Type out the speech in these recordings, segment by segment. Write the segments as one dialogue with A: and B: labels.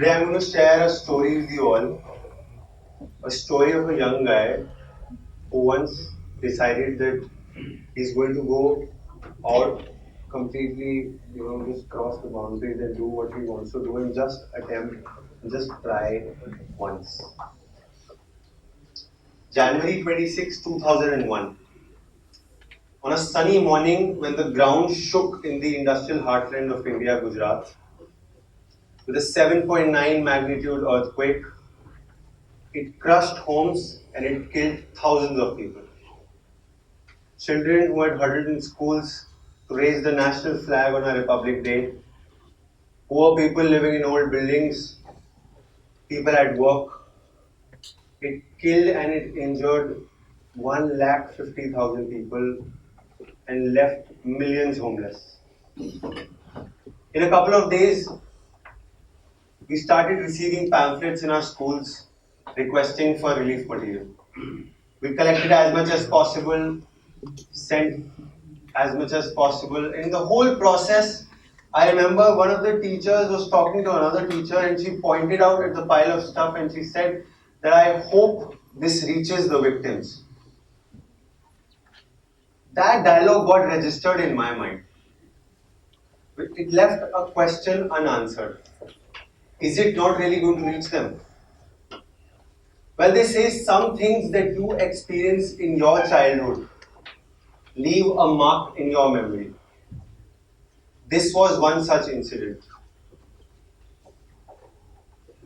A: Today I'm going to share a story with you all. A story of a young guy who once decided that he's going to go out completely, just cross the boundaries and do what he wants to do and just attempt, just try once. January 26, 2001. On a sunny morning when the ground shook in the industrial heartland of India, Gujarat, with a 7.9 magnitude earthquake, it crushed homes and it killed thousands of people. Children who had huddled in schools to raise the national flag on our Republic Day, poor people living in old buildings, people at work. It killed and it injured 1,50,000 people and left millions homeless. In a couple of days, we started receiving pamphlets in our schools requesting for relief material. We collected as much as possible, sent as much as possible. In the whole process, I remember one of the teachers was talking to another teacher and she pointed out at the pile of stuff and she said that I hope this reaches the victims. That dialogue got registered in my mind. It left a question unanswered. Is it not really going to reach them? Well, they say some things that you experience in your childhood leave a mark in your memory. This was one such incident.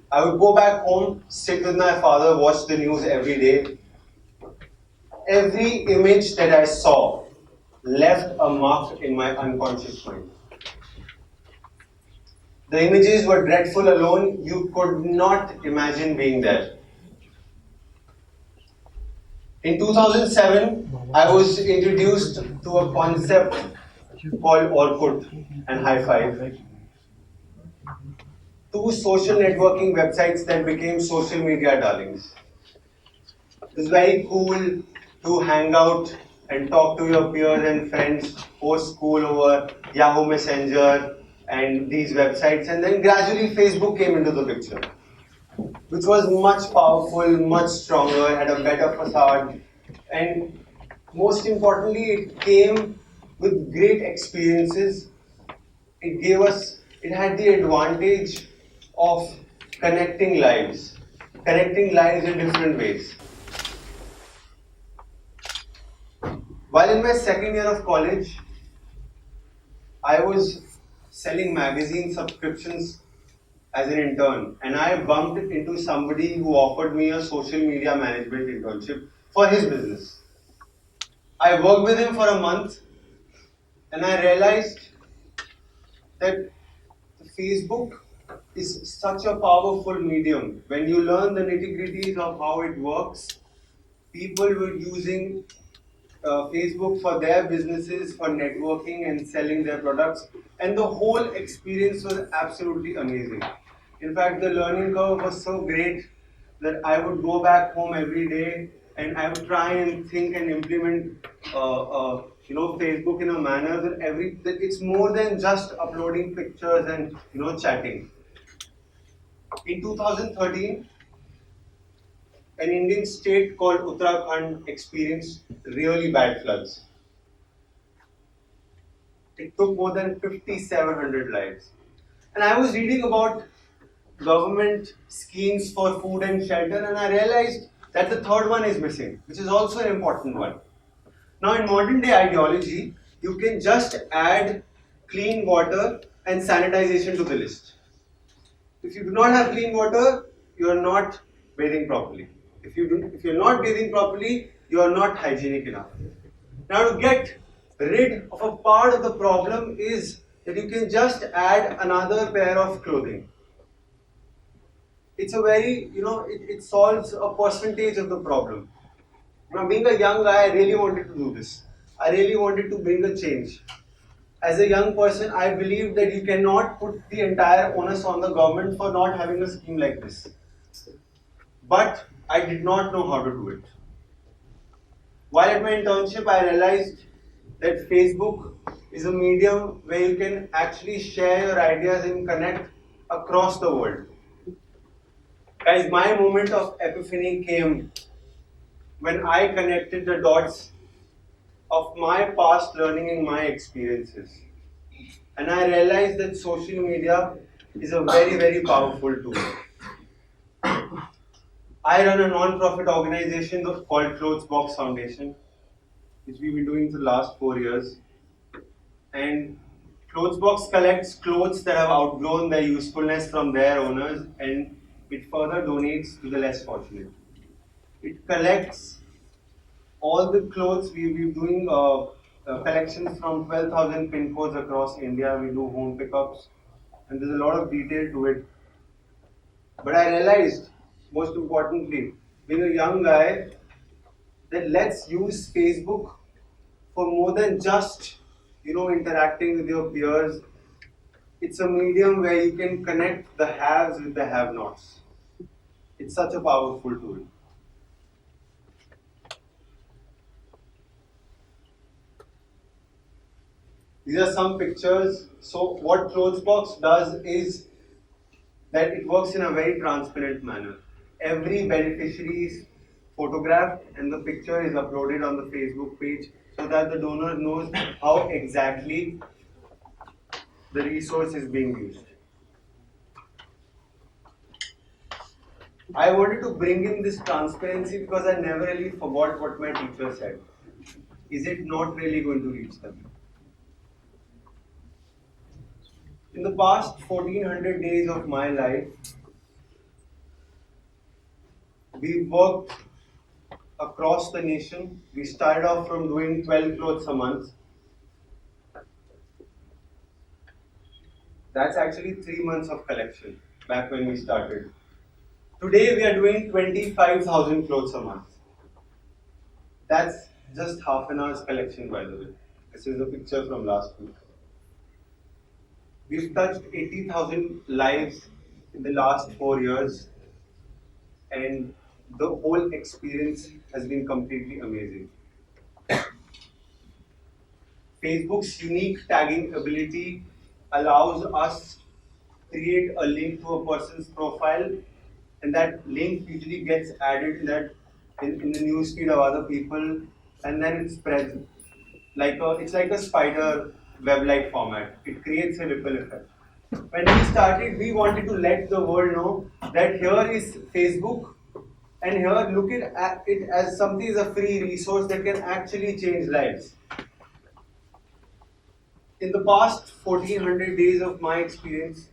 A: I would go back home, sit with my father, watch the news every day. Every image that I saw left a mark in my unconscious mind. The images were dreadful alone, you could not imagine being there. In 2007, I was introduced to a concept called Orkut and High Five. Two social networking websites that became social media darlings. It was very cool to hang out and talk to your peers and friends post school over Yahoo Messenger and these websites, and then gradually Facebook came into the picture, which was much powerful, much stronger, had a better facade, and most importantly, it came with great experiences. It had the advantage of connecting lives in different ways. While in my second year of college, I was selling magazine subscriptions as an intern, and I bumped into somebody who offered me a social media management internship for his business. I worked with him for a month, and I realized that Facebook is such a powerful medium. When you learn the nitty-gritties of how it works, people were using Facebook for their businesses, for networking and selling their products, and the whole experience was absolutely amazing. In fact, the learning curve was so great that I would go back home every day and I would try and think and implement, Facebook in a manner that it's more than just uploading pictures and chatting. In 2013, an Indian state called Uttarakhand experienced really bad floods. It took more than 5,700 lives. And I was reading about government schemes for food and shelter, and I realized that the third one is missing, which is also an important one. Now, in modern day ideology, you can just add clean water and sanitization to the list. If you do not have clean water, you are not bathing properly. If you're not bathing properly, you are not hygienic enough. Now, to get rid of a part of the problem is that you can just add another pair of clothing. It's a very, it solves a percentage of the problem. Now, being a young guy, I really wanted to do this. I really wanted to bring a change. As a young person, I believe that you cannot put the entire onus on the government for not having a scheme like this. But I did not know how to do it. While at my internship, I realized that Facebook is a medium where you can actually share your ideas and connect across the world. Guys, my moment of epiphany came when I connected the dots of my past learning and my experiences. And I realized that social media is a very, very powerful tool. I run a non-profit organization called Clothes Box Foundation, which we've been doing for the last 4 years. And Clothes Box collects clothes that have outgrown their usefulness from their owners, and it further donates to the less fortunate. It collects all the clothes. We've been doing collections from 12,000 pin codes across India. We do home pickups, and there's a lot of detail to it. But I realized, most importantly, being a young guy, that let's use Facebook for more than just interacting with your peers. It's a medium where you can connect the haves with the have-nots. It's such a powerful tool. These are some pictures. So what Clothesbox does is that it works in a very transparent manner. Every beneficiary is photographed and the picture is uploaded on the Facebook page so that the donor knows how exactly the resource is being used. I wanted to bring in this transparency because I never really forgot what my teacher said. Is it not really going to reach them? In the past 1400 days of my life, we worked across the nation. We started off from doing 12 clothes a month. That's actually 3 months of collection back when we started. Today we are doing 25,000 clothes a month. That's just half an hour's collection, by the way. This is a picture from last week. We've touched 80,000 lives in the last 4 years, and the whole experience has been completely amazing. Facebook's unique tagging ability allows us to create a link to a person's profile, and that link usually gets added in the newsfeed of other people, and then it spreads it's like a spider web-like format. It creates a ripple effect. When we started, we wanted to let the world know that here is Facebook, and here look at it as something is a free resource that can actually change lives. In the past 1400 days of my experience,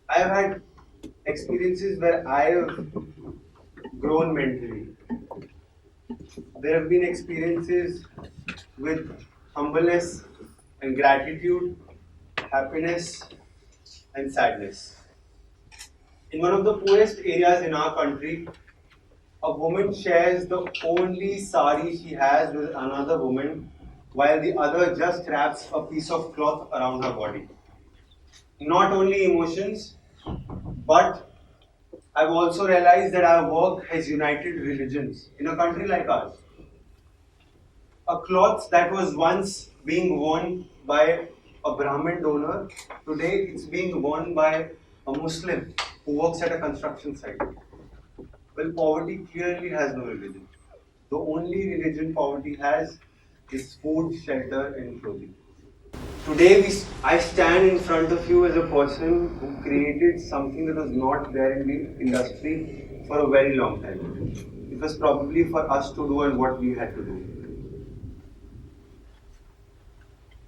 A: I have had experiences where I have grown mentally. There have been experiences with humbleness and gratitude, happiness and sadness. In one of the poorest areas in our country, a woman shares the only sari she has with another woman, while the other just wraps a piece of cloth around her body. Not only emotions, but I've also realized that our work has united religions in a country like ours. A cloth that was once being worn by a Brahmin donor, today it's being worn by a Muslim who works at a construction site. Well, poverty clearly has no religion. The only religion poverty has is food, shelter, and clothing. Today, I stand in front of you as a person who created something that was not there in the industry for a very long time. It was probably for us to do and what we had to do.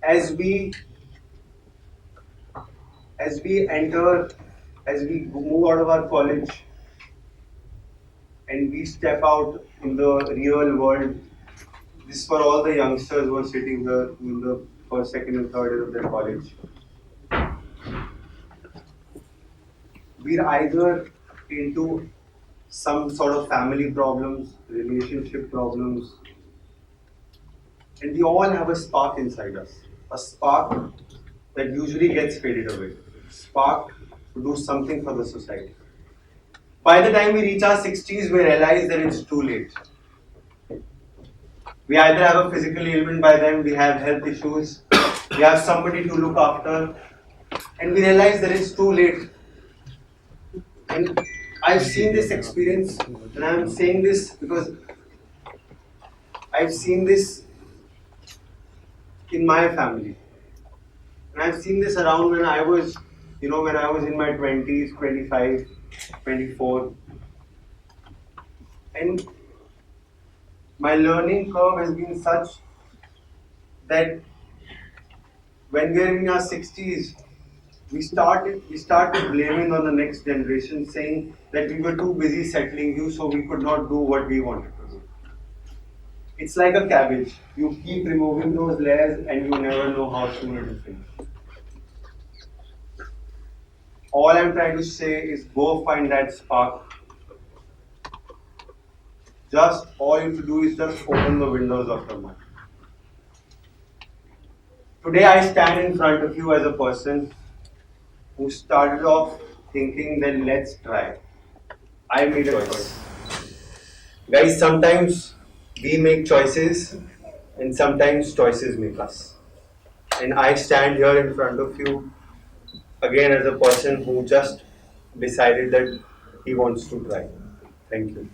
A: As we move out of our college and we step out in the real world, this is for all the youngsters who are sitting here in the first, second, and third year of their college. We're either into some sort of family problems, relationship problems, and we all have a spark inside us. A spark that usually gets faded away. Spark to do something for the society. By the time we reach our 60s, we realize that it's too late. We either have a physical ailment by then, we have health issues, we have somebody to look after, and we realize that it's too late. And I've seen this experience, and I'm saying this because I've seen this in my family. And I've seen this around when I was, when I was in my 20s, 25, 24. And my learning curve has been such that when we're in our 60s, we started blaming on the next generation, saying that we were too busy settling you, so we could not do what we wanted to do. It's like a cabbage. You keep removing those layers and you never know how soon it will finish. All I'm trying to say is go find that spark. Just all you have to do is just open the windows of your mind. Today I stand in front of you as a person who started off thinking, then let's try. I made a choice. Guys, sometimes we make choices and sometimes choices make us. And I stand here in front of you again as a person who just decided that he wants to try. Thank you.